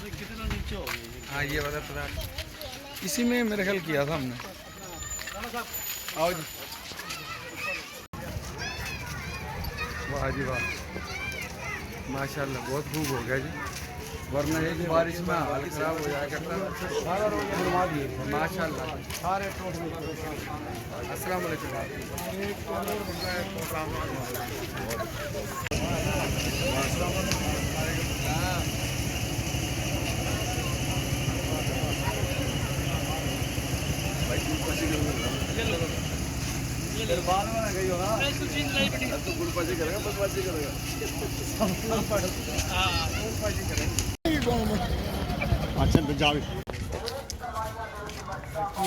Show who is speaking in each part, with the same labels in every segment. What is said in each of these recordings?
Speaker 1: ہاں یہ والا پلاٹ اسی میں میرے خیال کیا تھا ہم نے. آؤ جی. واہ جی واہ ماشاء اللہ بہت خوب ہو گیا جی, ورنہ ایک بارش میں حال خراب ہو جایا کرتا. ماشاء اللہ. السلام علیکم.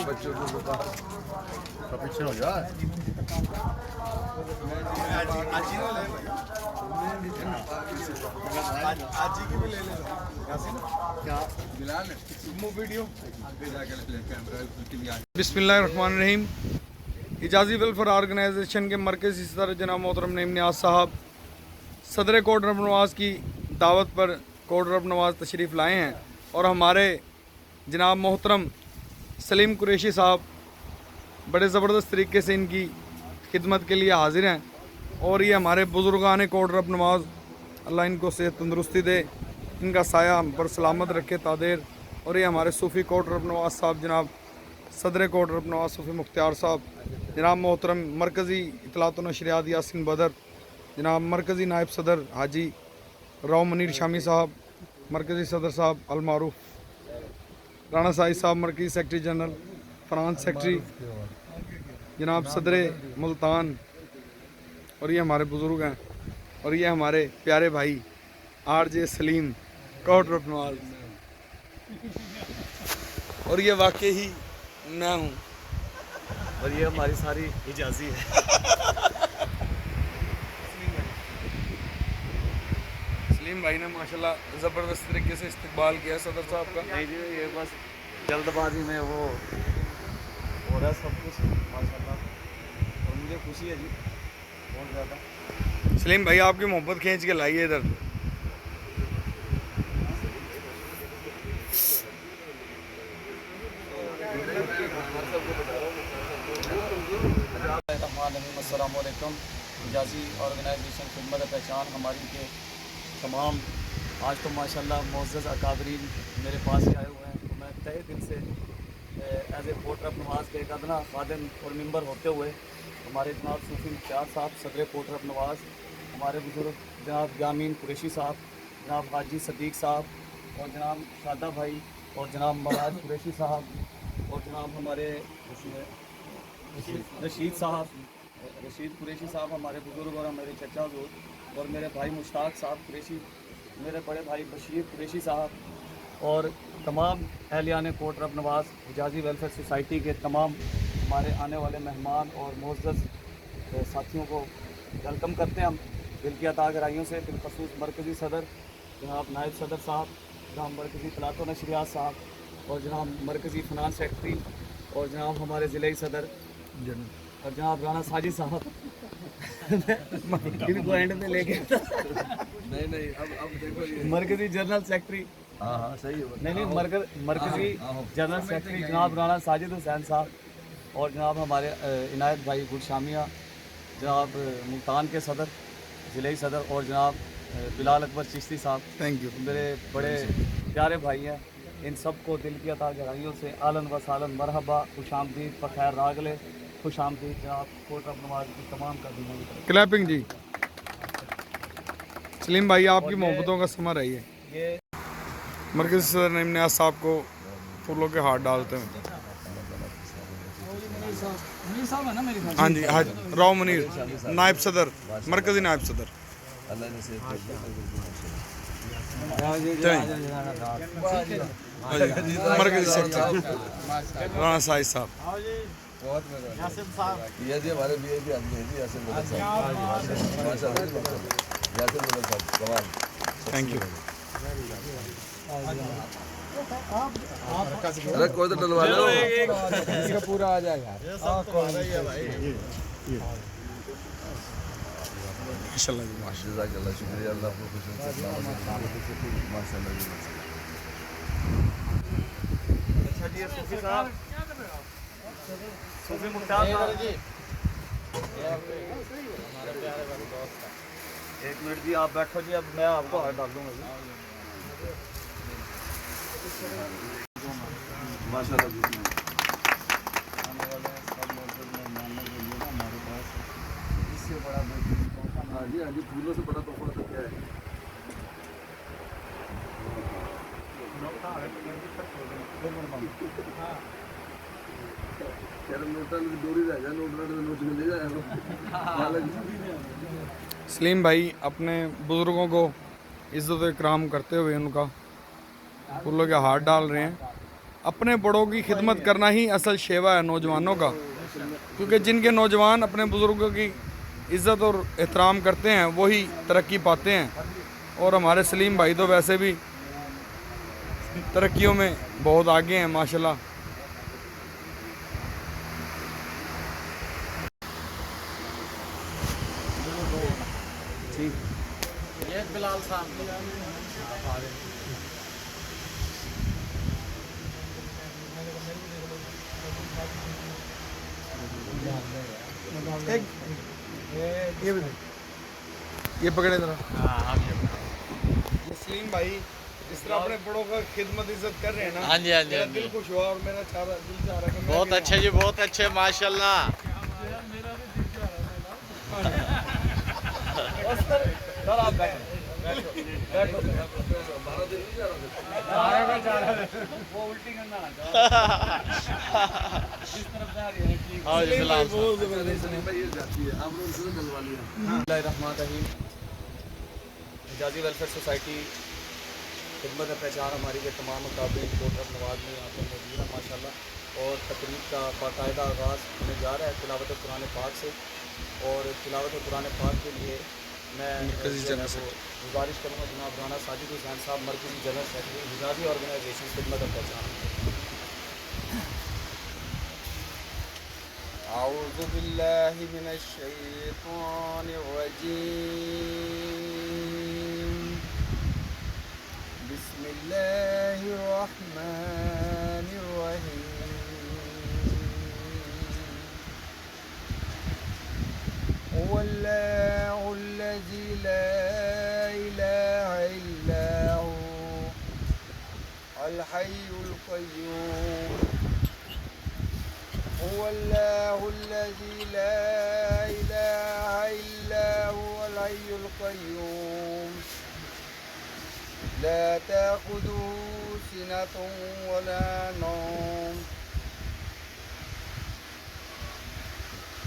Speaker 1: بچوں کو پیچھے ہو جائے. بسم اللہ الرحمن الرحیم. اعجازی ویلفیئر آرگنائزیشن کے مرکزی صدر جناب محترم نعیم نیاز صاحب صدر کوٹ رب نواز کی دعوت پر کوٹ رب نواز تشریف لائے ہیں, اور ہمارے جناب محترم سلیم قریشی صاحب بڑے زبردست طریقے سے ان کی خدمت کے لیے حاضر ہیں. اور یہ ہمارے بزرگان کوٹ رب نواز, اللہ ان کو صحت تندرستی دے, ان کا سایہ ہم پر سلامت رکھے تادیر. اور یہ ہمارے صوفی کوٹ رب نواز صاحب جناب صدر کوٹ رب نواز صوفی مختار صاحب, جناب محترم مرکزی اطلاعات و نشریات یاسین بدر, جناب مرکزی نائب صدر حاجی راؤ منیر شامی صاحب, مرکزی صدر صاحب المعروف رانا سائز صاحب, مرکزی سیکرٹری جنرل فرانس سیکرٹری جناب صدر ملتان, اور یہ ہمارے بزرگ ہیں. اور یہ ہمارے پیارے بھائی آر جے سلیم کوٹ رب نواز, اور یہ واقعی ہی میں ہوں,
Speaker 2: اور یہ ہماری ساری اجازی ہے.
Speaker 1: سلیم بھائی نے ماشاءاللہ زبردست طریقے سے استقبال کیا صدر صاحب کا.
Speaker 2: نہیں جی, یہ بس جلد بازی میں وہ ہو رہا ہے سب کچھ ماشاءاللہ, اور مجھے خوشی ہے جی بہت زیادہ.
Speaker 1: سلیم بھائی آپ کی محبت کھینچ کے لائیے ادھر.
Speaker 2: السلام علیکم. اعجازی آرگنائزیشن خدمت پہچان ہماری کے تمام آج تو ماشاءاللہ معزز اکابرین میرے پاس ہی آئے ہوئے ہیں, تو میں تہہ دل سے ایز اے کوٹ رب نواز کے ایک ادنا خادم اور ممبر ہوتے ہوئے ہمارے جناب صوفی مختار صاحب صدر کوٹ رب نواز, ہمارے بزرگ جناب یامین قریشی صاحب, جناب حاجی صدیق صاحب, اور جناب شادہ بھائی, اور جناب مراج قریشی صاحب, اور جناب ہمارے رشید قریشی صاحب ہمارے بزرگ, اور ہمارے چچا حضور, اور میرے بھائی مشتاق صاحب قریشی, میرے بڑے بھائی بشیر قریشی صاحب, اور تمام اہلیان کوٹ رب نواز اعجازی ویلفیئر سوسائٹی کے تمام ہمارے آنے والے مہمان اور معزز ساتھیوں کو ویلکم کرتے ہیں ہم دل کی عطا گرائیوں سے. بالخصوص مرکزی صدر جناب نائب صدر صاحب, جناب مرکزی اطلاعات و نشریات صاحب, اور جناب مرکزی فنانس سیکرٹری, اور جناب ہمارے ضلعی صدر اور جناب رانا ساجد صاحب, ان کو اینڈ میں لے کے مرکزی جنرل سیکرٹری, مرکزی جنرل سیکرٹری جناب رانا ساجد حسین صاحب, اور جناب ہمارے عنایت بھائی گل شامیہ جناب ملتان کے صدر ضلعی صدر, اور جناب بلال اکبر چشتی صاحب.
Speaker 1: Thank you.
Speaker 2: میرے بڑے پیارے بھائی ہیں, ان سب کو دل کی عطا گرائیوں سے آلن و سالن مرحبا, خوش آمدید, بخیر راگلے, خوش آمدید جناب کوٹ رب نواز کی تمام کا دنوں کی طرف.
Speaker 1: کلیپنگ جی. سلیم بھائی آپ کی محبتوں کا ثمر ہے یہ. مرکزی صدر نعیم نیاز صاحب کو پھولوں کے ہاتھ ڈالتے ہیں. ہاں جی, راؤ منیر نائب صدر, مرکزی نائب صدر. مرکزی سیکرٹری رانا سائز صاحب. Thank you.
Speaker 3: کوئی تو ڈلوا لو
Speaker 1: پورا آ جائے گا
Speaker 3: ماشاء اللہ. شکریہ اللہ کو.
Speaker 2: बैठिए सूफी साहब, सूफी मुख्तार साहब जी। एक मिनट जी, आप बैठो जी, अब मैं आपको हाथ डाल दूंगा जी। माशाल्लाह जी। आने वाले सब मौजूद मेहमानों के लिए ना हमारे पास इससे बड़ा बेहतरीन तोहफा। हाँ जी, हाँ जी, फूलों से बड़ा तोहफा तो क्या है।
Speaker 1: सलीम भाई अपने बुज़ुर्गों को इज़्ज़त व इकराम करते हुए उनका फूलों के हाथ डाल रहे हैं। अपने बड़ों की खिदमत करना ही असल शेवा है नौजवानों का, क्योंकि जिनके नौजवान अपने बुज़ुर्गों की इज़्ज़त और एहतराम करते हैं वही तरक्की पाते हैं। और हमारे सलीम भाई तो वैसे भी तरक्कियों में बहुत आगे हैं माशाल्लाह।
Speaker 2: ये बिलाल साहब
Speaker 1: ये पकड़े जरा।
Speaker 2: हाँ,
Speaker 1: ये सलीम भाई इस तरह अपने बड़ों का खिदमत इज्जत कर रहे हैं ना।
Speaker 2: हाँ जी, हाँ जी,
Speaker 1: मेरा
Speaker 2: हाँ
Speaker 1: दिल
Speaker 2: जी।
Speaker 1: खुश हुआ और मेरा दिल चाह रहा है कि मैं
Speaker 2: बहुत
Speaker 1: भी
Speaker 2: अच्छे जी, बहुत अच्छे, माशाल्लाह। सर आप बैठो, बैठो, वो उल्टी करना जिस तरफ जा रही है ठीक। हाँ जी, बिलाल
Speaker 1: बहुत ज़बरदस्त है।
Speaker 2: बिस्मिल्लाहिर्रहमानिर्रहीम। हिजाज़ी वेलफेयर सोसाइटी खिदमत पहचान हमारी के तमाम मुताबिक कोटरब नवाज में यहाँ पर मौजूद है माशाल्लाह। और तकरीब का बाकायदा आगाज़ होने जा रहा है तिलावत कुरान पाक से। और तिलावत कुरान पाक के लिए मैं गुजारिश करूँगा जनाब राना साजिद हुसैन साहब, मरकज़ी जनरल सेक्रेटरी हिजाज़ी ऑर्गेनाइजेशन खिदमत पहचान।
Speaker 1: أعوذ بالله من الشيطان الرجيم بسم الله الرحمن الرحيم هو الله الذي لا إله إلا هو الحي القيوم هو الله الذي لا إله إلا هو الحي القيوم لا تأخذه سنة ولا نوم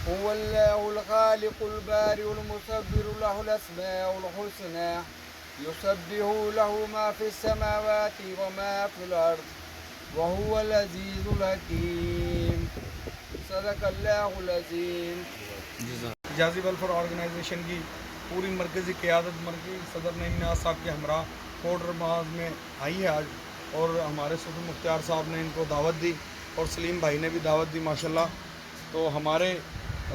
Speaker 1: هو الله الخالق البارئ المصور له الأسماء الحسنى يسبح له ما في السماوات وما في الأرض وهو العزيز الحكيم صدق اللہ العظیم۔ हिजाज़ी वेलफेयर ऑर्गेनाइजेशन की पूरी मरकज़ी क़यादत मरकज़ी सदर नईम नियाज़ साहब के हमरा कोटरब नवाज में आई है आज। और हमारे सूफी मुख्तार साहब ने इनको दावत दी और सलीम भाई ने भी दावत दी माशाल्लाह। तो हमारे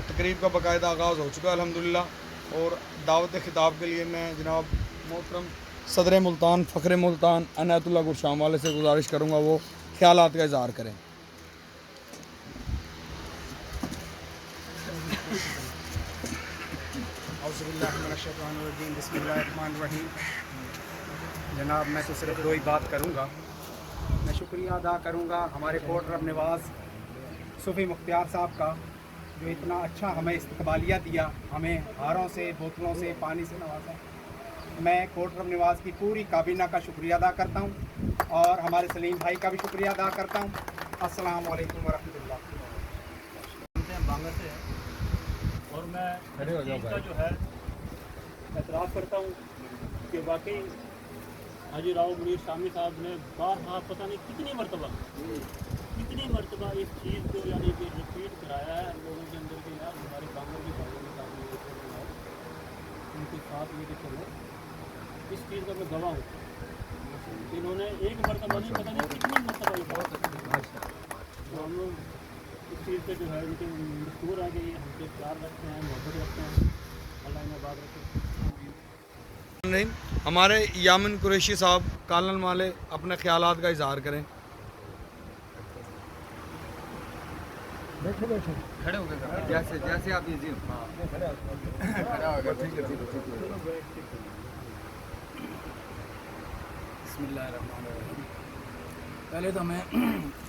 Speaker 1: तकरीब का बाकायदा आगाज़ हो चुका है अल्हम्दुलिल्लाह। और दावत ख़िताब के लिए मैं जनाब मोहतरम सदर मुल्तान फ़ख्र मुल्तान अनायतुल्लाह गुरशाम वाले से गुजारिश करूँगा वो ख्यालात का इज़हार करें।
Speaker 3: बिस्मिल्लाहिर्रहमानिर्रहीम। जनाब मैं तो सिर्फ दो ही बात करूँगा। मैं शुक्रिया अदा करूँगा हमारे कोटरब नवाज सूफी मुख्तार साहब का, जो इतना अच्छा हमें इस्तकबालिया दिया, हमें हारों से, बोतलों से, पानी से नवाजा। मैं कोटरब नवाज की पूरी काबीना का शुक्रिया अदा करता हूँ और हमारे सलीम भाई का भी शुक्रिया अदा करता हूँ। अस्सलाम वालेकुम वरहमतुल्लाह।
Speaker 4: बांगर से है और मैं इस चीज़ का जो है एतराफ़ करता हूँ कि वाकई हाजी राव मुनीर शामी साहब ने बारहा पता नहीं कितनी मरतबा इस चीज़ को यानी कि रिपीट कराया है लोगों के अंदर कि यार हमारे बांगर की भाइयों ने काफ़ी उनके साथ लेके चलो। इस चीज़ का मैं गवाह हूँ। इन्होंने एक मरतबा नहीं पता नहीं कितनी मरतबा ये बात तो हम लोग इस चीज़ पे जो है उनके मशहूर है कि ये हमसे प्यार रखते हैं, मोहब्बत रखते हैं। अल्लाह इन्हें बात रखे।
Speaker 1: नहीं, हमारे यामिन कुरैशी साहब कालन वाले अपने ख्यालात का इजहार करें। खड़े हो गए जैसे जैसे आप इजी हो खड़ा हो गया ठीक है
Speaker 5: बिस्मिल्लाहिर्रहमानिर्रहीम। पहले तो हमें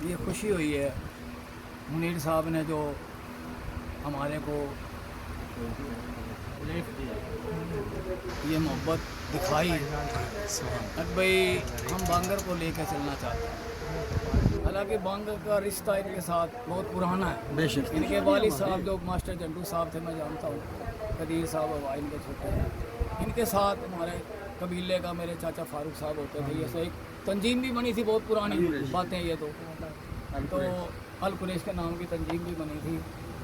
Speaker 5: ये खुशी हुई है मुनीर साहब ने जो हमारे को ये मोहब्बत दिखाई अब भाई हम बांगर को लेकर चलना चाहते हैं। हालांकि बांगर का रिश्ता इनके साथ बहुत पुराना है।
Speaker 1: बेशक
Speaker 5: इनके वालिद साहब जो मास्टर जंडू साहब थे मैं जानता हूँ, कदीर साहब हवा इनके छोटे हैं। इनके साथ हमारे कबीले का मेरे चाचा फारूक साहब होते थे। ये एक तंजीम भी बनी थी, बहुत पुरानी बातें ये तो अल कुरैश के नाम की तंजीम भी बनी थी।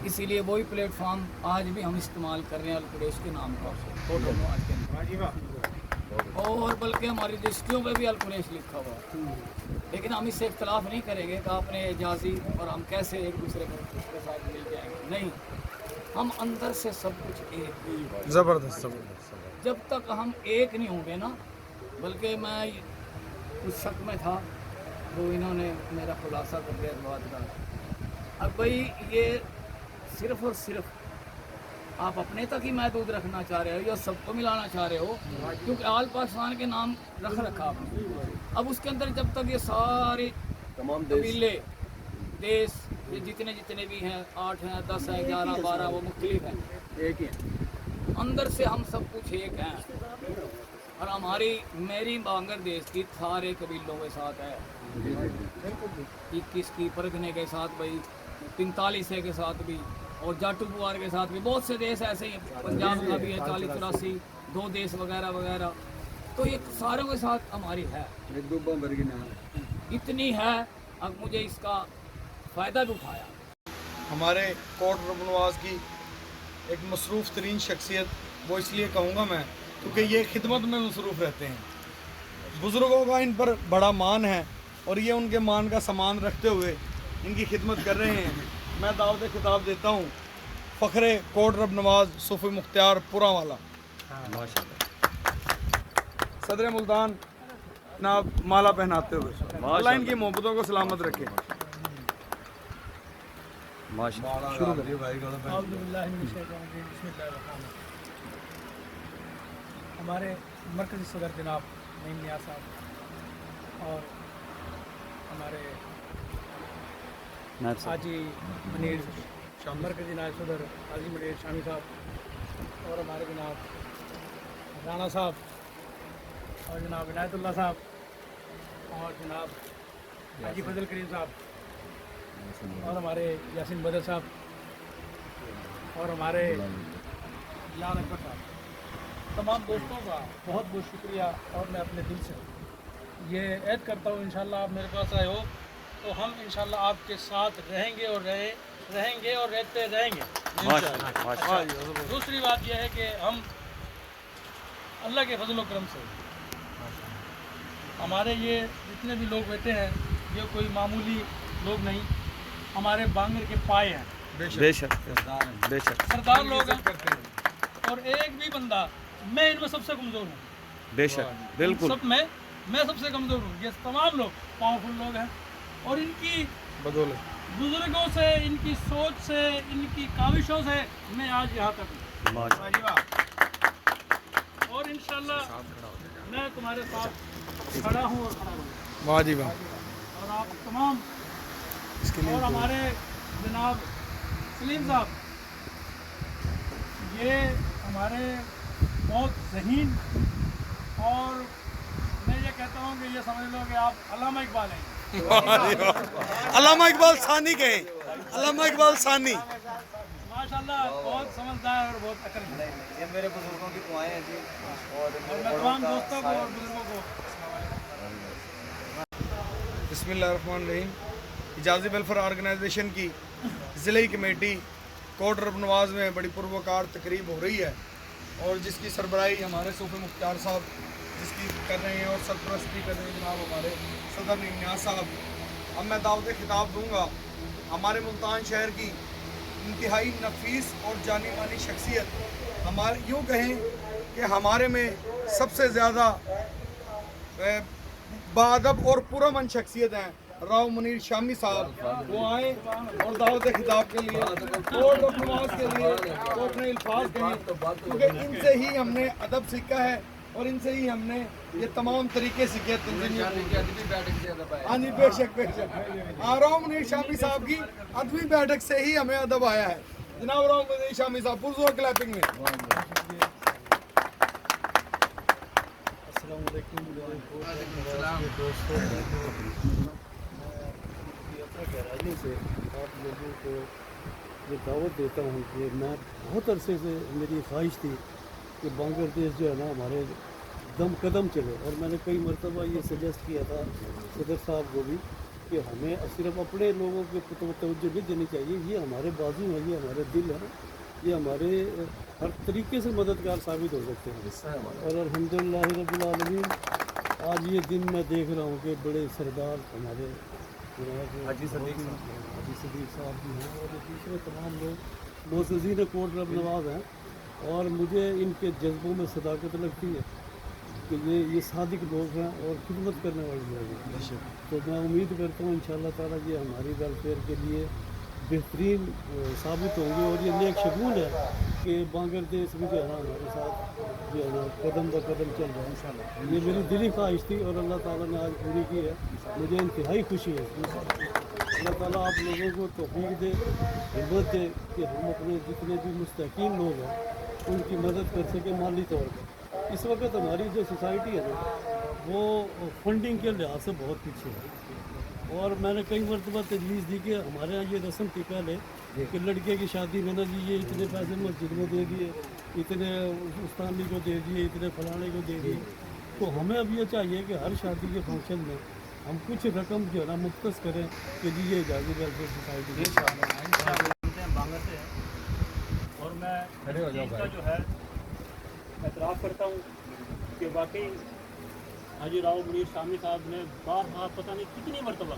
Speaker 5: इसीलिए वही प्लेटफॉर्म आज भी हम इस्तेमाल कर रहे हैं अल कुरैश के नाम का फोटो में आज के, और बल्कि हमारी रजिस्ट्रियों पे भी अल कुरैश लिखा हुआ है। लेकिन हम इससे इख्तलाफ नहीं करेंगे कि आपने एजाजी और हम कैसे एक दूसरे के साथ मिल जाएंगे, नहीं, हम अंदर से सब कुछ एक।
Speaker 1: ज़बरदस्त
Speaker 5: जब तक हम एक नहीं होंगे ना, बल्कि मैं कुछ शक में था तो इन्होंने मेरा खुलासा कर दिया इस बात का। अब भाई ये सिर्फ़ और सिर्फ आप अपने तक ही महदूद रखना चाह रहे हो या सबको मिलाना चाह रहे हो, क्योंकि आल पाकिस्तान के नाम रख रखा आपने। अब उसके अंदर जब तक ये सारे
Speaker 2: तमाम
Speaker 5: कबीले देश ये जितने जितने भी हैं, 8 हैं, 10 हैं, 11, 12, वो मुख्तलिफ हैं,
Speaker 2: एक ही
Speaker 5: अंदर से हम सब कुछ एक हैं। और हमारी मेरी बांगर देश की सारे कबीलों के साथ है, 21 की परगने के साथ भाई, 43 के साथ भी, और जाटू बुआर के साथ भी, बहुत से देश ऐसे ही हैं, पंजाब का भी है 40-83, 2 देश वगैरह वगैरह। तो ये सारों के साथ हमारी है, इतनी है। अब मुझे इसका फ़ायदा भी उठाया।
Speaker 1: हमारे कोट रबनवाज की एक मसरूफ़ तरीन शख्सियत, वो इसलिए कहूँगा मैं क्योंकि ये खिदमत में मसरूफ़ रहते हैं। बुज़ुर्गों का इन पर बड़ा मान है और ये उनके मान का सामान रखते हुए इनकी खिदमत कर रहे हैं। मैं दावत खिताब देता हूँ फ़ख्रे कोट रबनवाज सूफ़ी मुख्तियार पुरा वाला सदर मुल्तान जनाब माला पहनाते हुए। अल्लाह इनकी मोहब्बतों को सलामत रखे। शुरू
Speaker 4: हमारे मरकज़ी सदर जनाब नईम नियाज़ साहब और हमारे हाजी मनीर मरकज़ी नायब सदर हाजी मनीर शामी साहब और हमारे जनाब राना साहब और जनाब इनायतुल्लाह साहब और जनाब हाजी फजल करीम साहब और हमारे यासीन बदर साहब और हमारे लाल अकबर साहब, तमाम दोस्तों का बहुत बहुत शुक्रिया। और मैं अपने दिल से ये ऐद करता हूँ इंशाल्लाह आप मेरे पास आए हो तो हम इंशाल्लाह आपके साथ रहेंगे और रहेंगे और रहते रहेंगे। दूसरी बात यह है कि हम अल्लाह के फजल व करम से हमारे ये जितने भी लोग बैठे हैं ये कोई मामूली लोग नहीं, हमारे बांगर के पाए हैं,
Speaker 1: बेशक
Speaker 4: सरदार लोग हैं। और एक भी बंदा, मैं इनमें सबसे कमज़ोर हूँ,
Speaker 1: बेशक बिल्कुल
Speaker 4: सब में मैं सबसे कमज़ोर हूँ। ये तमाम लोग पावरफुल लोग हैं और इनकी
Speaker 1: बदौलत
Speaker 4: बुजुर्गों से, इनकी सोच से, इनकी काविशों से मैं आज यहाँ तक हूँ। और इंशाल्लाह मैं तुम्हारे साथ खड़ा हूँ और खड़ा रहूँगा।
Speaker 1: वाह जी वाह।
Speaker 4: और आप तमाम और हमारे जनाब सलीम साहब, ये हमारे बहुत ज़हीन, और मैं ये कहता हूँ कि ये समझ लो कि आप अल्लामा इकबाल हैं।
Speaker 1: अल्लामा इकबाल सानी कहे, अल्लामा इकबाल सानी
Speaker 4: माशाल्लाह बहुत समझदार और बहुत अकल है।
Speaker 2: ये मेरे बुजुर्गों की दुआएं हैं जी।
Speaker 4: और मैं तमाम दोस्तों को और बुजुर्गों को
Speaker 1: बिस्मिल्लाहिर्रहमानिर्रहीम। इजाज़ी वेलफेयर ऑर्गेनाइजेशन की ज़िले कमेटी कोट रबनवाज में बड़ी पुरवकार तकरीब हो रही है और जिसकी सरबराही हमारे सूफ़ी मुख्तियार साहब जिसकी कर रहे हैं और सरपरस्ती कर रहे हैं जनाब हमारे सदर नईम नियाज़ साहब। अब मैं दावत खिताब दूँगा हमारे मुल्तान शहर की इंतहाई नफीस और जानी मानी शख्सियत, हमारे यूँ कहें कि हमारे में सबसे ज़्यादा बाअदब और पुरअमन शख्सियत हैं राव मुनीर शामी साहब वो आए और दावत खिताब के लिए कोड ऑफ नमाज के लिए वो अपने अल्फाज कहें, क्योंकि इनसे ही हमने अदब सीखा है और इनसे ही हमने ये तमाम तरीके सीखे तंजीम। हाँ जी, बेशक बेशक। राव मुनीर शामी साहब की अदबी बैठक से ही हमें अदब आया है। जनाब राव मुनीर शामी साहब पुरजोर क्लैपिंग में।
Speaker 6: गहराई से आप लोगों को ये दावत देता हूँ कि मैं बहुत अरसे से मेरी ख्वाहिश थी कि बांग्लादेश जो है ना हमारे दम कदम चले, और मैंने कई मरतबा ये सजेस्ट किया था सदर साहब को भी कि हमें सिर्फ अपने लोगों के तवज्जो नहीं देनी चाहिए, ये हमारे बाजू है, ये हमारे दिल है, ये हमारे हर तरीके से मददगार साबित हो सकते हैं। और अल्हम्दुलिल्लाह रब्बिल आलमीन आज ये दिन मैं देख रहा हूँ कि बड़े सरदार हमारे हाजी सदीक साहब भी हैं और दूसरे तमाम लोग मोअज़्ज़िज़ीन कोट रब नवाज़ हैं, और मुझे इनके जज्बों में सदाकत लगती है कि ये सादिक लोग हैं और खिदमत करने वाले लोग हैं। तो मैं उम्मीद करता हूँ इंशाअल्लाह ताला ये हमारी वेलफेयर के लिए बेहतरीन साबित होंगे, और ये नेक शगुन है कि बांग्लादेश भी जो है ना हमारे साथ जो है ना कदम ब कदम चल रहा है इंशाअल्लाह। ये मेरी दिली ख्वाहिश थी और अल्लाह ताला ने आज पूरी की है, मुझे इंतहाई खुशी है। अल्लाह ताला आप लोगों को तौफीक दे, हिम्मत दे कि हम अपने जितने भी मुस्तकीन लोग हैं उनकी मदद कर सकें माली तौर पर। इस वक्त हमारी जो सोसाइटी है ना वो फंडिंग के लिहाज से बहुत पीछे है, और मैंने कई मरतबा तजवीज़ दी कि हमारे यहाँ ये रस्म थी पहले कि लड़के की शादी में ना जी ये इतने पैसे मस्जिद में दे दिए, इतने उस्तानी को दे दिए, इतने फलाने को दे दिए। तो हमें अब ये चाहिए कि हर शादी के फंक्शन में हम कुछ रकम जो है ना मुख्तस करें कि जी ये जागी वेलफेयर सोसाइटी
Speaker 4: बांगर से है, और मैं इसका जो है एतराफ़ करता हूँ कि वाकई हाजी राव मुनीर शामी साहब ने बार पता नहीं कितनी मरतबा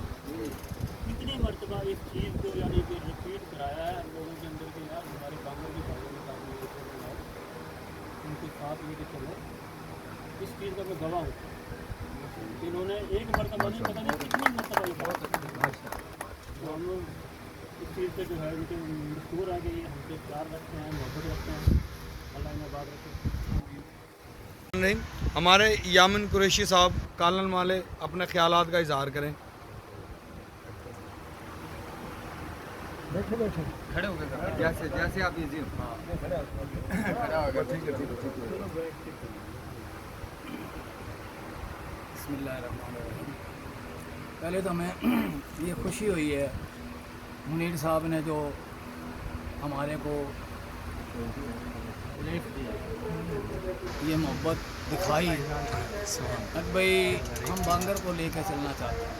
Speaker 4: इस चीज़ को यानी कि रिपीट कराया है हम लोगों के अंदर के यार हमारे बांगर की भाइयों के साथ उनके साथ लेके चलो। इस चीज़ का मैं गवाह हूँ। इन्होंने एक मरतबा नहीं पता नहीं कितनी मरतबा ये बहुत तो हम लोग इस चीज़ से जो है उनके मशहूर है कि ये हमसे प्यार रखते हैं, मोहब्बत रखते हैं। अल्लाह इन्हें बात रखे।
Speaker 1: नहीं, हमारे यामिन कुरैशी साहब कालन वाले अपने ख्यालात का इजहार करें।
Speaker 2: खड़े हो गए जैसे जैसे आप इजी
Speaker 5: बिस्मिल्लाहिर्रहमानिर्रहीम। पहले तो हमें ये खुशी हुई है मुनीर साहब ने जो हमारे को ये मोहब्बत दिखाई अब भाई हम बांगर को लेकर चलना चाहते हैं।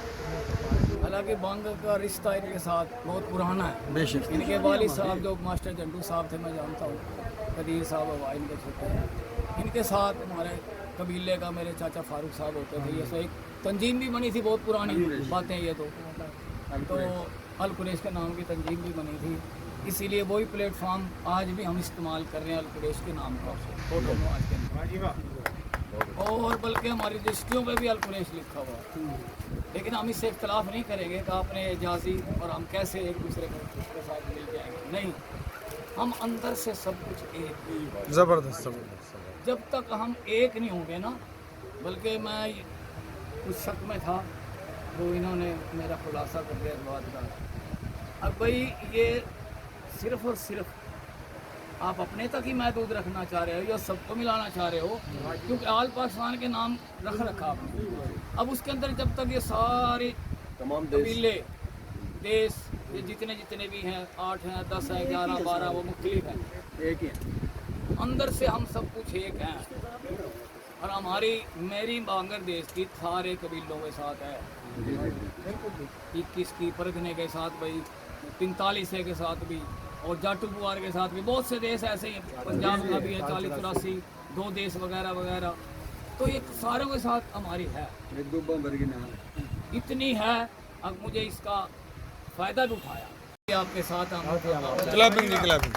Speaker 5: हालांकि बांगर का रिश्ता इनके साथ बहुत पुराना है।
Speaker 1: बेशक
Speaker 5: इनके वालिद साहब जो मास्टर जंटू साहब थे मैं जानता हूँ, कदीर साहब हवा इनके छोटे हैं। इनके साथ हमारे कबीले का मेरे चाचा फारूक साहब होते थे। ये सो एक तंजीम भी बनी थी, बहुत पुरानी बातें ये तो अल कुरैश के नाम की तंजीम भी बनी थी, इसीलिए वही प्लेटफॉर्म आज भी हम इस्तेमाल कर रहे हैं अल कुरैश के नाम का फोटो में आज के, और बल्कि हमारी रजिस्ट्रियों पे भी अल कुरैश लिखा हुआ है। लेकिन हम इससे इख्तलाफ नहीं करेंगे कि आपने एजाजी और हम कैसे एक दूसरे के साथ मिल जाएंगे, नहीं, हम अंदर से सब कुछ एक
Speaker 1: ज़बरदस्त।
Speaker 5: जब तक हम एक नहीं होंगे ना, बल्कि मैं कुछ शक में था तो इन्होंने मेरा खुलासा कर दिया इस बात का। अब भाई ये सिर्फ़ और सिर्फ आप अपने तक ही महदूद रखना चाह रहे हो या सबको मिलाना चाह रहे हो, क्योंकि आल पाकिस्तान के नाम रख रखा आपने। अब उसके अंदर जब तक ये सारे
Speaker 2: तमाम
Speaker 5: कबीले देश ये जितने जितने भी हैं 8 हैं 10 हैं 11 12 वो मुख्तलिफ हैं,
Speaker 2: एक ही
Speaker 5: अंदर से हम सब कुछ एक हैं। और हमारी मेरी बांग्लादेश की सारे कबीलों के साथ है, 21 की परगने के साथ भाई, 43 के साथ भी, और जाटू बुआर के साथ भी, बहुत से देश ऐसे ही हैं, पंजाब का भी है 40-83 2 देश वगैरह वगैरह। तो ये सारों के साथ हमारी है, इतनी है। अब मुझे इसका फ़ायदा भी उठाया आपके साथ हम
Speaker 1: क्लबिंग की क्लबिंग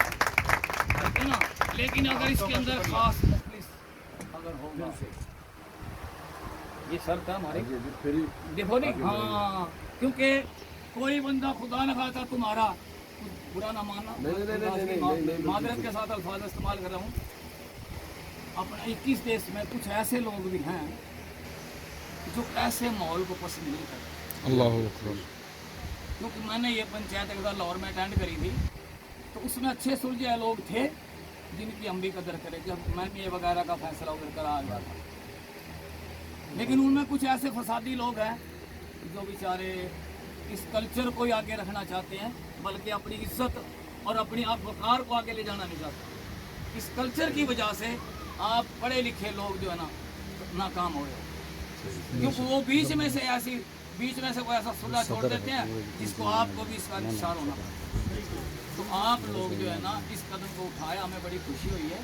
Speaker 5: है ना। लेकिन अगर इसके अंदर खास मुखलिस अगर होगा, ये शर्त है हमारी, देखो नहीं, हाँ क्योंकि कोई बंदा खुदा न खाता तुम्हारा बुरा ना मानना, मादरत के साथ अल्फाज इस्तेमाल कर रहा हूँ। अपना 21 देश में कुछ ऐसे लोग भी हैं जो ऐसे माहौल को पसंद नहीं करते।
Speaker 1: अल्लाह अकबर।
Speaker 5: क्योंकि मैंने ये पंचायत एक बार लाहौर में अटेंड करी थी, तो उसमें अच्छे सुलझे लोग थे जिनकी हम भी कदर करें, जब मैं भी ये वगैरह का फैसला उधर करा आ गया था। लेकिन उनमें कुछ ऐसे फसादी लोग हैं जो बेचारे इस कल्चर को ही आगे रखना चाहते हैं, बल्कि अपनी इज्जत और अपनी आप वकार को आगे ले जाना नहीं चाहते। इस कल्चर की वजह से आप पढ़े लिखे लोग जो है ना नाकाम हो रहे हो, क्योंकि वो बीच में से वो ऐसा सुलह छोड़ देते हैं जिसको आपको भी इसका निशान होना पड़ता। तो आप लोग जो है ना इस कदम को उठाया, हमें बड़ी खुशी हुई है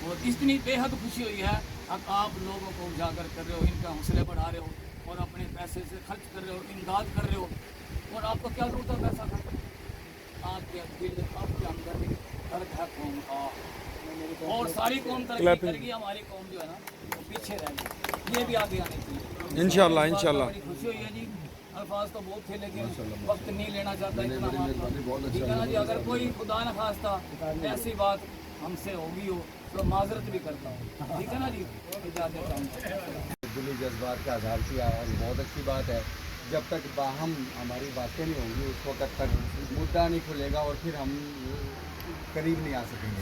Speaker 5: और इतनी बेहद खुशी हुई है। अब आप लोगों को उजागर कर रहे हो, इनका हौसले बढ़ा रहे हो और अपने पैसे से खर्च कर रहे हो, इमदाद कर रहे हो। और आपको क्या जरूरत है पैसा खर्च, आपके दिल आपके अंदर में दर्द है कौम का, और सारी कौम तरक्की करेगी, हमारी कौम जो है ना वो पीछे रहेगी। ये भी आगे आने चाहिए
Speaker 1: इंशाल्लाह इंशाल्लाह।
Speaker 5: बड़ी खुशी हुई है जी। अल्फाज तो बहुत थे लेकिन वक्त नहीं लेना चाहता इतना मामला, ठीक है ना जी। अगर कोई खुदा न खास्ता ऐसी बात हमसे होगी हो तो माजरत भी करता हूँ, ठीक है ना जी। इजाज़त चाहूँगा।
Speaker 7: दिली जज्बात का आधार किया और बहुत अच्छी बात है। जब तक बाहम हमारी बातें नहीं होंगी उस वक्त तक मुद्दा नहीं खुलेगा और फिर हम करीब नहीं आ सकेंगे।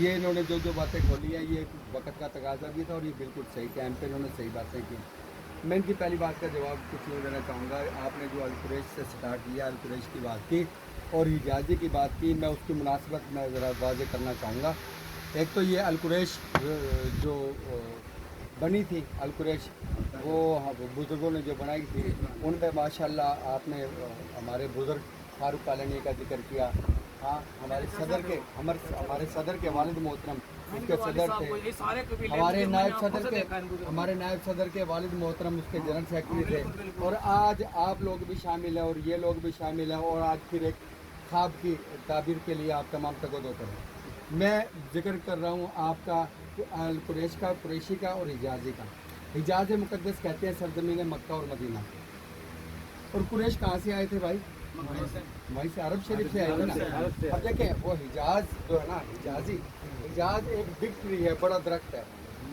Speaker 7: ये इन्होंने जो बातें खोली है ये वक्त का तकाजा भी था और ये बिल्कुल सही टाइम पे इन्होंने सही बातें की। मैं इनकी पहली बात का जवाब कुछ नहीं देना चाहूँगा। आपने जो अलकुरैश से स्टार्ट किया, अलकुरैश की बात की और हिजाजी की बात की, मैं उसकी मुनासिबत में ज़रा वाज़ेह करना चाहूँगा। एक तो ये अलकुरैश जो बनी थी, अलकुरैश वो बुज़ुर्गों ने जो बनाई थी, उनमें माशाल्लाह आपने हमारे बुज़ुर्ग फारूक कालानी का जिक्र किया। हाँ, हमारे सदर के वालिद मोहतरम उसके सदर थे, हमारे नायब सदर के वालिद मोहतरम उसके जनरल सेक्रेटरी थे और आज आप लोग भी शामिल हैं और ये लोग भी शामिल हैं और आज फिर एक ख्वाब की ताबीर के लिए आप तमाम तगदो करें। मैं जिक्र कर रहा हूँ आपका कुरैश का, कुरैशी का और हिजाजी का। हिजाज मुकद्दस कहते हैं सरजमीन मक्का और मदीना। और कुरैश कहाँ से आए थे भाई? वहीं से, अरब शरीफ से आए थे ना। अब देखें वो हिजाज जो है ना, हिजाज एक बिग ट्री है, बड़ा दरख्त है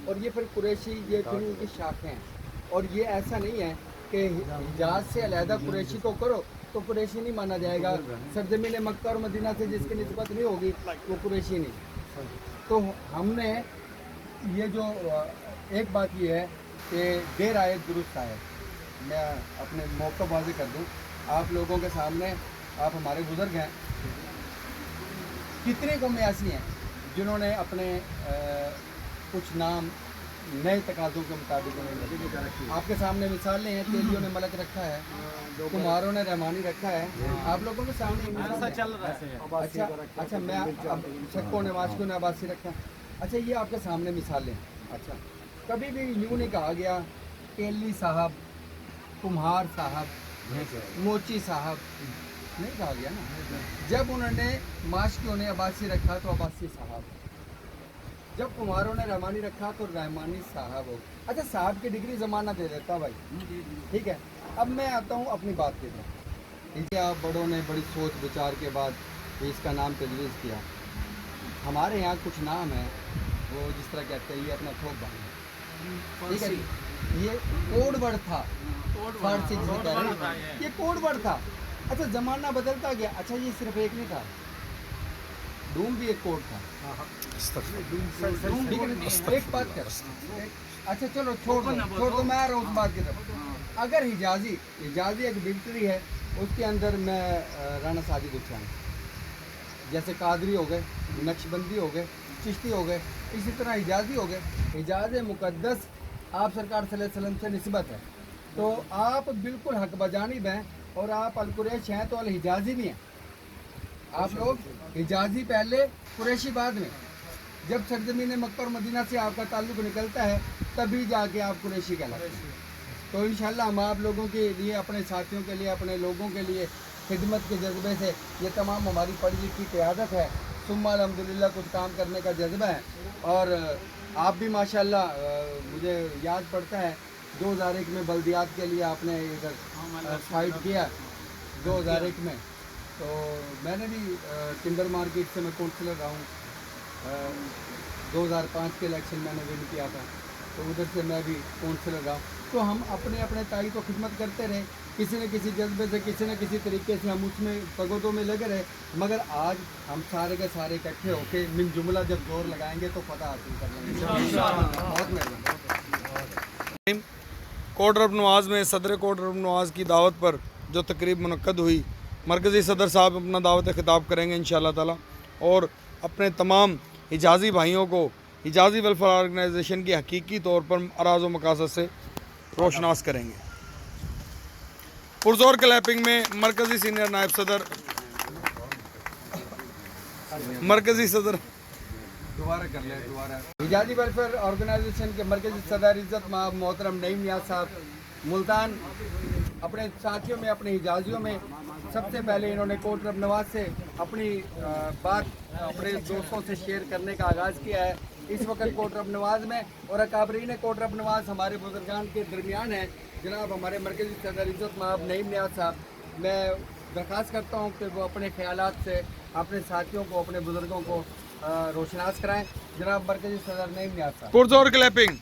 Speaker 7: और ये फिर कुरैशी, ये फिर उनकी शाखें हैं। और ये ऐसा नहीं है कि हिजाज से अलहदा कुरैशी को करो तो कुरैशी नहीं माना जाएगा। सरजमीन मक्का और मदीना से जिसकी निस्बत नहीं होगी वो कुरैशी नहीं। तो हमने ये जो एक बात ये है कि देर आए दुरुस्त आए। मैं अपने मौका वाज़ेह कर दूँ आप लोगों के सामने, आप हमारे बुज़ुर्ग हैं। कितनी कौमें ऐसी हैं जिन्होंने अपने कुछ नाम नए तकाज़ों के मुताबिक आपके सामने मिसालें हैं। तेलियों ने मलक रखा है, कुम्हारों ने रहमानी रखा है, आप लोगों के सामने चल रहा है। अच्छा मैं अब शक्को ने वाशको ने अब्बासी रखा है। अच्छा ये आपके सामने मिसालें। अच्छा कभी भी यूँ नहीं कहा गया तेली साहब, कुम्हार साहब, मोची साहब, नहीं कहा गया ना। जब उन्होंने माशकियों ने अब्बासी रखा तो अब्बासी साहब, जब कुम्हारों ने रहमानी रखा तो रहमानी साहब हो। अच्छा साहब की डिग्री ज़माना दे देता भाई, ठीक है। अब मैं आता हूँ अपनी बात के लिए। ठीक है, आप बड़ों ने बड़ी सोच विचार के बाद इसका नाम तजवीज़ किया। हमारे यहाँ कुछ नाम है वो जिस तरह कहते हैं ये अपना थोक बांध, ठीक है। ये कोड वर्ड था, फारसी जिसे कह रहे हैं, ये कोड वर्ड था। अच्छा ज़माना बदलता गया। अच्छा ये सिर्फ एक नहीं था, डूम भी एक कोड था। एक बात कर, अच्छा चलो छोड़ दो, मैं आ रहा हूँ उस बात की तरफ। अगर हिजाजी एक विक्ट्री है, उसके अंदर मैं राना साजिद हुसैन जैसे कादरी हो गए, नक्शबंदी हो गए, चिश्ती हो गए, इसी तरह हिजाजी हो गए। हिजाज मुकद्दस आप सरकार सल्लल्लाहु अलैहि वसल्लम से निस्बत है, तो आप बिल्कुल हक बजानिब हैं और आप अलकुरैश हैं तो अलहिजाजी भी हैं। आप लोग हिजाजी पहले, कुरैशी बाद में। जब सरजमीन मक्का और मदीना से आपका ताल्लुक़ निकलता है तभी जाके आप कुरैशी कहलाते हैं। तो इंशाल्लाह हम आप लोगों के लिए, अपने साथियों के लिए, अपने लोगों के लिए खिदमत के जज्बे से, ये तमाम हमारी पढ़ी लिखी क़यादत है, सुम्मा अल्हम्दुलिल्लाह कुछ काम करने का जज्बा है। और आप भी माशाल्लाह, मुझे याद पड़ता है 2001 में बल्दियात के लिए आपने इधर फाइट किया 2001 में, तो मैंने भी टिम्बर मार्केट से मैं काउंसलर रहा हूँ। 2005 के इलेक्शन मैंने विन किया था, तो उधर से मैं भी काउंसलर रहा हूँ। तो हम अपने अपने ताई तो खिदमत करते रहे, किसी न किसी जज्बे से, किसी न किसी तरीके से हम उसमें तगोदों में लगे रहे, मगर आज हम सारे के सारे इकट्ठे होके मिल जुमला जब जोर लगाएंगे तो फतह हासिल कर लेंगे। बहुत मेहरबानी।
Speaker 1: कोट रब नवाज़ में सदर कोट रब नवाज़ की दावत पर जो तकरीब मुनक्कद हुई, मरकज़ी सदर साहब अपना दावत खिताब करेंगे इंशाअल्लाह ताला, और अपने तमाम हिजाज़ी भाइयों को हिजाज़ी वेलफेयर ऑर्गेनाइजेशन की हकीकी तौर पर अराज़ व मकासद से रोशनास करेंगे। पुरजोर क्लैपिंग में मरकज़ी सीनियर नायब सदर
Speaker 7: दोबारा कर ले दोबारा। हिजाज़ी वेलफेयर ऑर्गेनाइजेशन के मरकज़ी सदर इज़्ज़त माब मोहतरम नईम नियाज़ साहब मुल्तान अपने साथियों में, अपने हिजाजियों में सबसे पहले इन्होंने कोट रब नवाज से अपनी बात अपने दोस्तों से शेयर करने का आगाज़ किया है। इस वक्त कोट रब नवाज में और अकाबरीन कोट रब नवाज हमारे बुजुर्गान के दरमियान है। जनाब हमारे मरकज़ी सदर इज़्ज़त माब नईम नियाज़ साहब, मैं दरख्वास्त करता हूँ कि वो अपने ख्यालात से अपने साथियों को, अपने बुजुर्गों को रोशनास कराएं। जनाब मरकज़ी सदर नईम नियाज़ साहब।
Speaker 1: पुरजोर क्लैपिंग।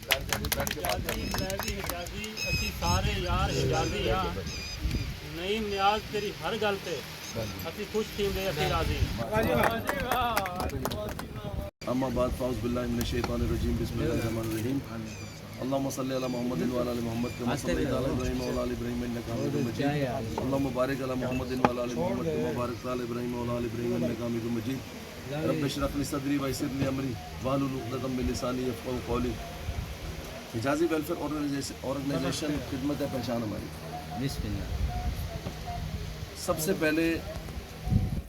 Speaker 4: ਅਸੀਂ ਸਾਰੇ ਯਾਰ ਹਿਜਾਜ਼ੀ ਆ ਨਈਮ ਨਿਆਜ਼ ਤੇਰੀ ਹਰ ਗੱਲ ਤੇ ਅਸੀਂ ਖੁਸ਼ ਥੀਂਦੇ ਅਸੀਂ ਰਾਜ਼ੀ।
Speaker 8: अम्मा बाद फ़ाउज़ बिल्लाहि मिनश शैतानिर रजीम बिस्मिल्लाहिर रहमानिर रहीम अल्लाहुम्मा सल्लि अला मुहम्मदिन व अला आलि मुहम्मद कमा सल्लैता अला इब्राहीम व अला आलि इब्राहीम इन्नका हमीदुम मजीद अल्लाहुम्मा बारिक अला मुहम्मदिन व अला आलि मुहम्मद कमा बारकता अला इब्राहीम व अला आलि इब्राहीम इन्नका हमीदुम मजीद रब्बि इश्रह ली सदरी व यस्सिर ली अमरी वाहलुल उक़दतम मिन लिसानी यफ़क़हू क़ौली। हिजाज़ी वेलफेयर ऑर्गेनाइजेशन खिदमत है पहचान हमारी। सबसे पहले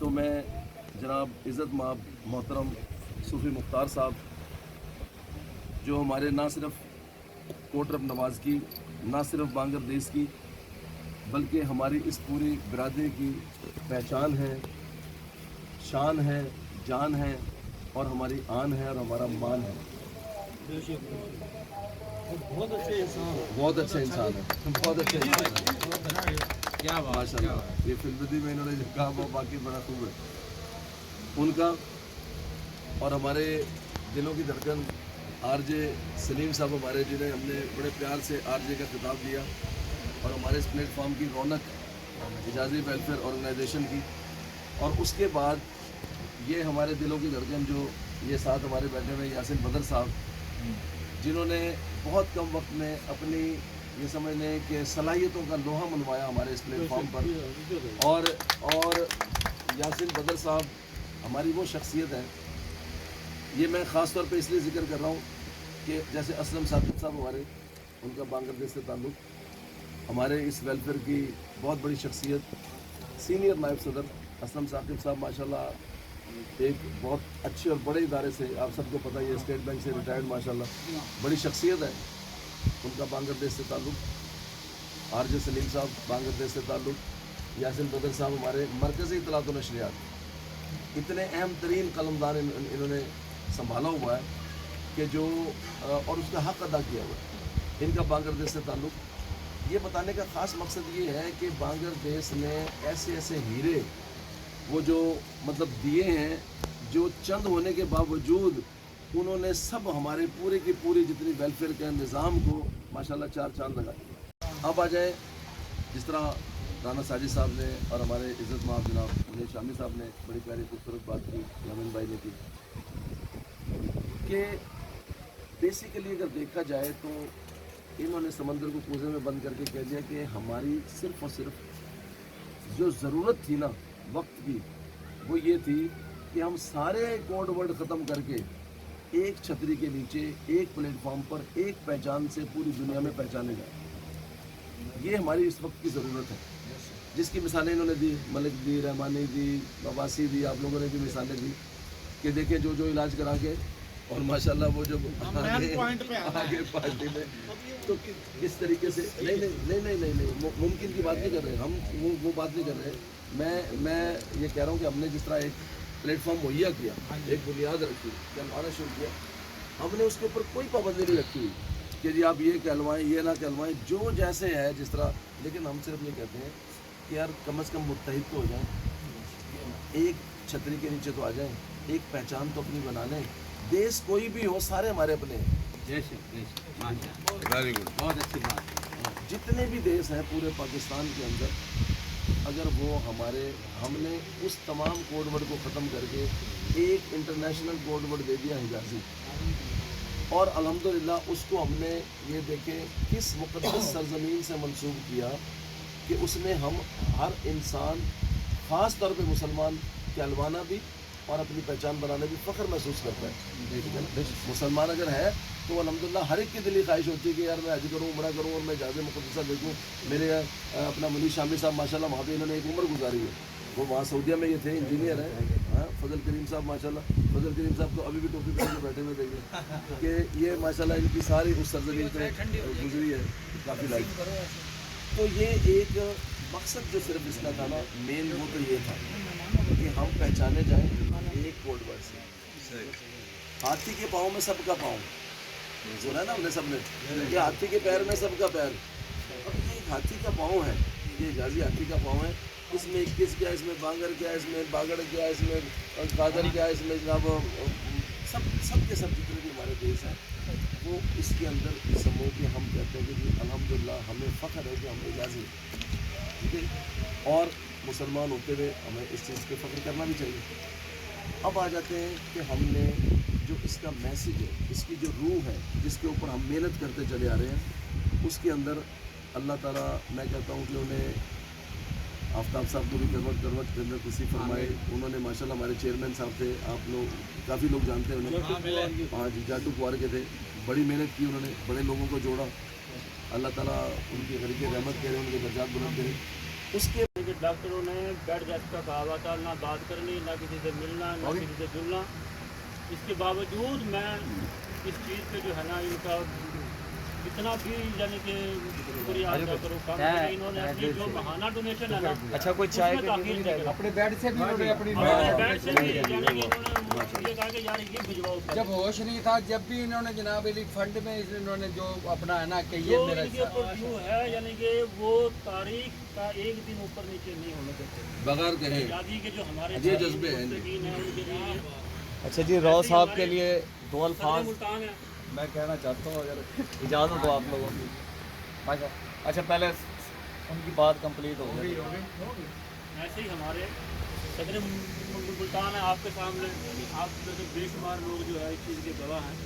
Speaker 8: तो मैं जनाब इज़्ज़त माब मोहतरम सूफ़ी मुख्तार साहब, जो हमारे ना सिर्फ कोट रब नवाज़ की, ना सिर्फ बांग्लादेश की, बल्कि हमारी इस पूरी बिरादरी की पहचान है, शान है, जान है और हमारी आन है और हमारा मान है। बहुत अच्छे इंसान है, बहुत अच्छे इंसान है। क्या माशाअल्लाह, ये फिल्मदी में इन्होंने जो कहा वो बाकी बड़ा खूब है उनका। और हमारे दिलों की धड़कन आरजे सलीम साहब हमारे, जिन्हें हमने बड़े प्यार से आरजे का खिताब दिया, और हमारे इस प्लेटफॉर्म की रौनक हिजाज़ी वेलफेयर ऑर्गेनाइजेशन की। और उसके बाद ये हमारे दिलों की धड़कन जो ये साथ हमारे बैठे हुए यासिन बदर साहब, जिन्होंने बहुत कम वक्त में अपनी ये समझ लें कि सलाहियतों का लोहा मनवाया हमारे इस प्लेटफॉर्म पर। और यासिन बदर साहब हमारी वो शख्सियत है, ये मैं ख़ास तौर पे इसलिए ज़िक्र कर रहा हूँ कि जैसे असलम साकिब साहब हमारे, उनका बांग्लादेश से ताल्लुक़, हमारे इस वेलफेयर की बहुत बड़ी शख्सियत सीनियर नायब सदर असलम साकिब साहब माशाल्लाह एक बहुत अच्छे और बड़े इदारे से, आप सबको पता ही है, स्टेट बैंक से रिटायर्ड माशाल्लाह बड़ी शख्सियत है, उनका बांग्लादेश से ताल्लुक़। आरजे सलीम साहब बांग्लादेश से ताल्लुक़। यासिन बदर साहब हमारे मरकज़ी इत्तलात व नशरियात, इतने अहम तरीन कलमदान इन्होंने संभाला हुआ है कि जो और उसका हक़ अदा किया हुआ है। इनका बांग्लादेश से ताल्लुक़, ये बताने का ख़ास मकसद ये है कि बांग्लादेश ने ऐसे ऐसे हीरे वो जो मतलब दिए हैं, जो चंद होने के बावजूद उन्होंने सब हमारे पूरे की पूरी जितनी वेलफेयर के निज़ाम को माशाल्लाह चार चांद लगा दिए। अब आ जाए जिस तरह राना साजिद साहब ने और हमारे इज़्ज़त माब जनाब मुनीर शामी साहब ने बड़ी प्यारी खूबसूरत बात की, यामिन भाई ने की, कि बेसिकली अगर देखा जाए तो इन्होंने समंदर को कूजे में बंद करके कह दिया कि हमारी सिर्फ़ और सिर्फ जो ज़रूरत थी ना वक्त की, वो ये थी कि हम सारे कोड वर्ड ख़त्म करके एक छतरी के नीचे, एक प्लेटफॉर्म पर, एक पहचान से पूरी दुनिया में पहचाने जाए। ये हमारी इस वक्त की ज़रूरत है, जिसकी मिसालें इन्होंने दी, मलिक दी, रहमानी दी, नवासी दी, आप लोगों ने भी मिसालें दी कि देखें जो जो इलाज करा के और माशाल्लाह वो जब आगे पार्टी में तो किस तरीके से नहीं मुमकिन की बात नहीं कर रहे हम, वो बात नहीं कर रहे। मैं ये कह रहा हूँ कि हमने जिस तरह एक प्लेटफॉर्म मुहैया किया, एक बुनियाद रखी, जब आना शुरू किया, हमने उसके ऊपर कोई पाबंदी नहीं रखी हुई کہ جی آپ یہ کہلوائیں یہ نہ کہلوائیں، جو جیسے ہے جس طرح، لیکن ہم صرف یہ کہتے ہیں کہ یار کم از کم متحد تو ہو جائیں، ایک چھتری کے نیچے تو آ جائیں، ایک پہچان تو اپنی بنا لیں. دیس کوئی بھی ہو سارے ہمارے اپنے ہیں.
Speaker 1: Very good.
Speaker 5: بہت اچھی بات.
Speaker 8: جتنے بھی دیس ہیں پورے پاکستان کے اندر، اگر وہ ہم نے اس تمام کوڈ ورڈ کو ختم کر کے ایک انٹرنیشنل کوڈ ورڈ دے دیا حجازی، اور الحمدللہ اس کو ہم نے یہ دیکھیں کس مقدس سرزمین سے منسوب کیا کہ اس میں ہم ہر انسان خاص طور پہ مسلمان کہلوانا بھی اور اپنی پہچان بنانے بھی فخر محسوس کرتا ہے. مسلمان اگر ہے تو الحمدللہ ہر ایک کی دلی خواہش ہوتی ہے کہ یار میں حج کروں، عمرہ کروں اور میں جہاز مقدسہ دیکھوں. میرے اپنا منیر شامی صاحب ماشاءاللہ وہاں پہ انہوں نے ایک عمر گزاری ہے، وہ وہاں سعودیہ میں یہ تھے، انجینئر ہیں. ہاں فضل کریم صاحب ماشاءاللہ، فضل کریم صاحب تو ابھی بھی ٹوپی پہن کے بیٹھے ہوئے دیکھیں کہ یہ ماشاءاللہ ان کی ساری اس سرزمین پہ گزری ہے کافی لائف. تو یہ ایک مقصد جو صرف اس کا تھا نا مین، وہ تو یہ تھا کہ ہم پہچانے جائیں ایک کوڈ ورڈ سے. ہاتھی کے پاؤں میں سب کا پاؤں سنا ہے نا ہم نے سب نے، کہ ہاتھی کے پیر میں سب کا پیر. اب یہ ایک ہاتھی کا پاؤں ہے، یہ حجازی ہاتھی کا پاؤں ہے. اس میں 21 کیا، اس میں بانگر کیا، اس میں باگڑ کیا، اس میں قادر کیا، اس میں جناب سب کے سب جتنے بھی ہمارے دیش ہیں وہ اس کے اندر سمو کے ہم کہتے ہیں کہ جی الحمدللہ ہمیں فخر ہے کہ ہم حجازی ہیں. ٹھیک ہے، اور مسلمان ہوتے ہوئے ہمیں اس چیز پہ فخر کرنا بھی چاہیے. اب آ جاتے ہیں کہ ہم نے جو اس کا میسیج ہے، اس کی جو روح ہے جس کے اوپر ہم محنت کرتے چلے آ رہے ہیں، اس کے اندر اللہ تعالیٰ میں کہتا ہوں کہ انہیں آفتاب صاحب کو بھی کروٹ کروٹ جنت نصیب فرمائے. انہوں نے ماشاءاللہ ہمارے چیئرمین صاحب تھے، آپ لوگ کافی لوگ جانتے ہیں انہیں. ہاں جی، جاٹو کوار کے تھے. بڑی محنت کی انہوں نے، بڑے لوگوں کو جوڑا. اللہ تعالیٰ ان کی غریب رحمت کرے، ان کے درجات بلند کرے. اس کے
Speaker 4: ڈاکٹروں نے بیڈ ریسٹ کا کہا ہوا تھا، نہ بات کرنی، نہ کسی سے ملنا، نہ کسی سے جلنا. اس کے باوجود میں اس چیز پہ جو ہے نا ان کا اتنا بھی یعنی کہ شکریہ ادا کروں کم ہے. انہوں نے اپنی جو ماہانہ ڈونیشن ہے نا،
Speaker 2: اچھا کوئی چائے
Speaker 3: اپنے بیڈ سے بھی انہوں نے اپنی
Speaker 4: بیڈ سے بھی یعنی کہ انہوں نے یہ کہا کہ یار یہ بھجواؤ.
Speaker 7: جب ہوش نہیں تھا جب بھی انہوں نے جناب علی فنڈ میں انہوں نے جو اپنا ہے نا کہ
Speaker 4: جو
Speaker 7: یہ میرا
Speaker 4: ان کے اوپر جو ہے یعنی کہ وہ تاریخ کا ایک دن اوپر نیچے نہیں ہونے دیتے.
Speaker 8: بغیر کہیں
Speaker 4: آزادی کے جو ہمارے
Speaker 8: یہ جذبے ہیں.
Speaker 4: مستقین ہیں ان کے لیے
Speaker 2: اچھا جی، راؤ صاحب کے لیے دو
Speaker 4: صدر
Speaker 2: الفاظ
Speaker 4: ملتان ہے.
Speaker 2: میں کہنا چاہتا ہوں، اگر اجازت ہو آپ لوگوں کی. اچھا پہلے ان کی بات کمپلیٹ ہو گئی.
Speaker 4: ایسے ہی ہمارے صدر ملتان ہے آپ کے سامنے. آپ میں سے بے شمار لوگ جو ہے اس چیز کے گواہ ہیں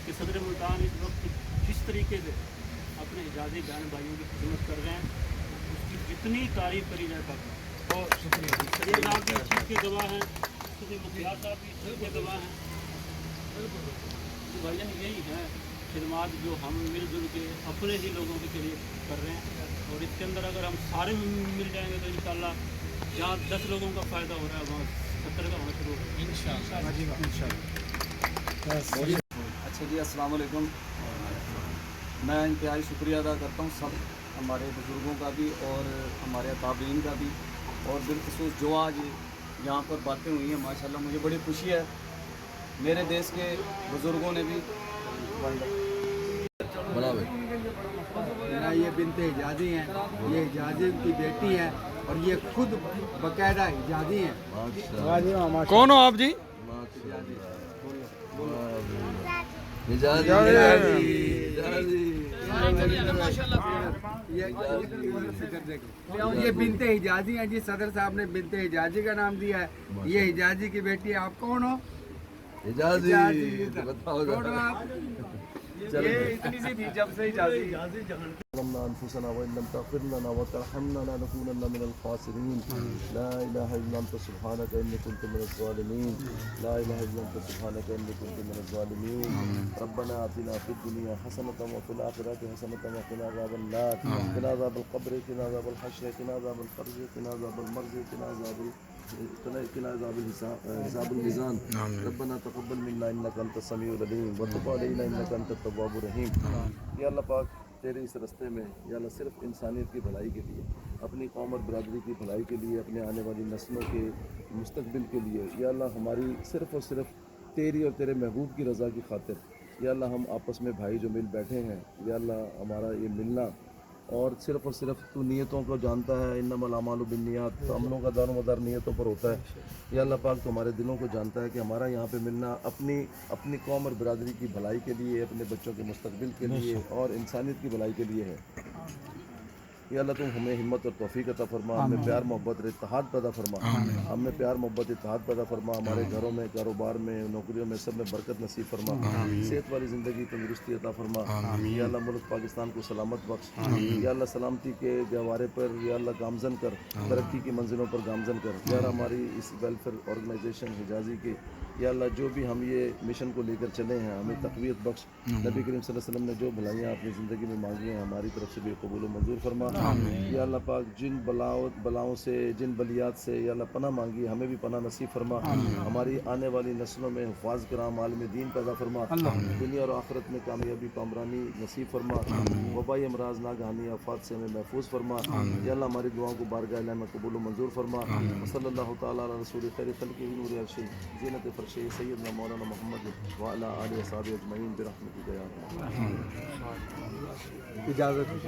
Speaker 4: کہ صدر ملتان اس وقت جس طریقے سے اپنے حجازی بہن بھائیوں کی خدمت کر رہے ہیں اس کی جتنی تعریف کری جائے کم. بہت شکریہ. صدر صاحب بھی اس چیز کے گواہ ہیں، صدر مختار صاحب بھی اس چیز کے گواہ ہیں. بھائی جان یہی ہے خدمات جو ہم مل جل کے اپنے ہی لوگوں کے لیے کر رہے ہیں. اور اس کے اندر اگر ہم سارے مل جائیں گے تو انشاءاللہ جہاں 10 لوگوں کا فائدہ ہو رہا ہے وہاں 70 کا ہونا شروع ہوگا.
Speaker 2: اچھا جی، السلام علیکم. میں انتہائی شکریہ ادا کرتا ہوں سب ہمارے بزرگوں کا بھی اور ہمارے تابعین کا بھی، اور بالخصوص جو آج یہاں پر باتیں ہوئی ہیں ماشاءاللہ مجھے بڑی خوشی ہے. میرے دیش کے بزرگوں نے بھی
Speaker 3: یہ بنت حجازی ہیں، یہ حجازی کی بیٹی ہیں اور یہ خود باقاعدہ حجازی ہیں.
Speaker 1: کون ہو آپ جی؟
Speaker 3: یہ بنت حجازی ہیں جی. صدر صاحب نے بنت حجازی کا نام دیا ہے. یہ حجازی کی بیٹی ہے. آپ کون ہو؟
Speaker 8: حجازی.
Speaker 3: کون ہو آپ؟ یہ اتنی سی تھی جب سے حجازی.
Speaker 8: ظلمنا انفسنا وان لم تغفر لنا وترحمنا لنكونن من الخاسرين. لا اله الا انت سبحانك اني كنت من الظالمين. لا اله الا انت سبحانك اني كنت من الظالمين. ربنا آتنا في الدنيا حسنة وفي الآخرة حسنة وقنا عذاب النار. قنا عذاب القبر، قنا عذاب الحشر، قنا عذاب القبر، قنا عذاب المرض، قنا عذاب حساب الميزان. ربنا تقبل منا انك انت السميع العليم وتب علينا انك انت التواب الرحيم. یا اللہ پاک تیرے اس رستے میں یا اللہ صرف انسانیت کی بھلائی کے لیے، اپنی قوم اور برادری کی بھلائی کے لیے، اپنے آنے والی نسلوں کے مستقبل کے لیے یا اللہ ہماری صرف اور صرف تیری اور تیرے محبوب کی رضا کی خاطر یا اللہ ہم آپس میں بھائی جو مل بیٹھے ہیں یا اللہ ہمارا یہ ملنا اور صرف تو نیتوں کو جانتا ہے، انما الاعمال بالنیات، تو عملوں کا دار و مدار نیتوں پر ہوتا ہے۔ یا اللہ پاک تو ہمارے دلوں کو جانتا ہے کہ ہمارا یہاں پہ ملنا اپنی قوم اور برادری کی بھلائی کے لیے، اپنے بچوں کے مستقبل کے لیے اور انسانیت کی بھلائی کے لیے ہے۔ یا اللہ تم ہمیں ہمت اور توفیق عطا فرما، ہمیں پیار محبت اور اتحاد پیدا فرما، ہمیں پیار محبت اتحاد پیدا فرما، ہمارے گھروں میں، کاروبار میں، نوکریوں میں سب میں برکت نصیب فرما، صحت والی زندگی تندرستی عطا فرما۔ یا اللہ ملک پاکستان کو سلامت بخش، یا اللہ سلامتی کے گہوارے پر یا اللہ گامزن کر، ترقی کی منزلوں پر گامزن کر۔ یا اللہ ہماری اس ویلفیئر آرگنائزیشن حجازی کے یا اللہ جو بھی ہم یہ مشن کو لے کر چلے ہیں ہمیں تقویت بخش۔ نبی کریم صلی اللہ علیہ وسلم نے جو بھلائیاں اپنی زندگی میں مانگی ہیں ہماری طرف سے بھی قبول و منظور فرما۔ یا اللہ پاک جن بلاؤں سے، جن بلیات سے یا اللہ پناہ مانگی ہمیں بھی پناہ نصیب فرما، ہماری آنے والی نسلوں میں حفاظ کرام عالم دین پیدا فرما، دنیا اور آخرت میں کامیابی کامرانی نصیب فرما، وبائی امراض ناگہانی آفات سے ہمیں محفوظ فرما۔ یا اللہ ہماری دعاؤں کو بارگاہ الہی میں قبول و منظور فرما۔ صلی اللہ تعالیٰ علی رسول خیر خلقہ نور عرش زینت فرش سیدنا مولانا محمد وعلی آلہ وصحبہ اجمعین برحمتک یا ارحم۔
Speaker 7: اجازت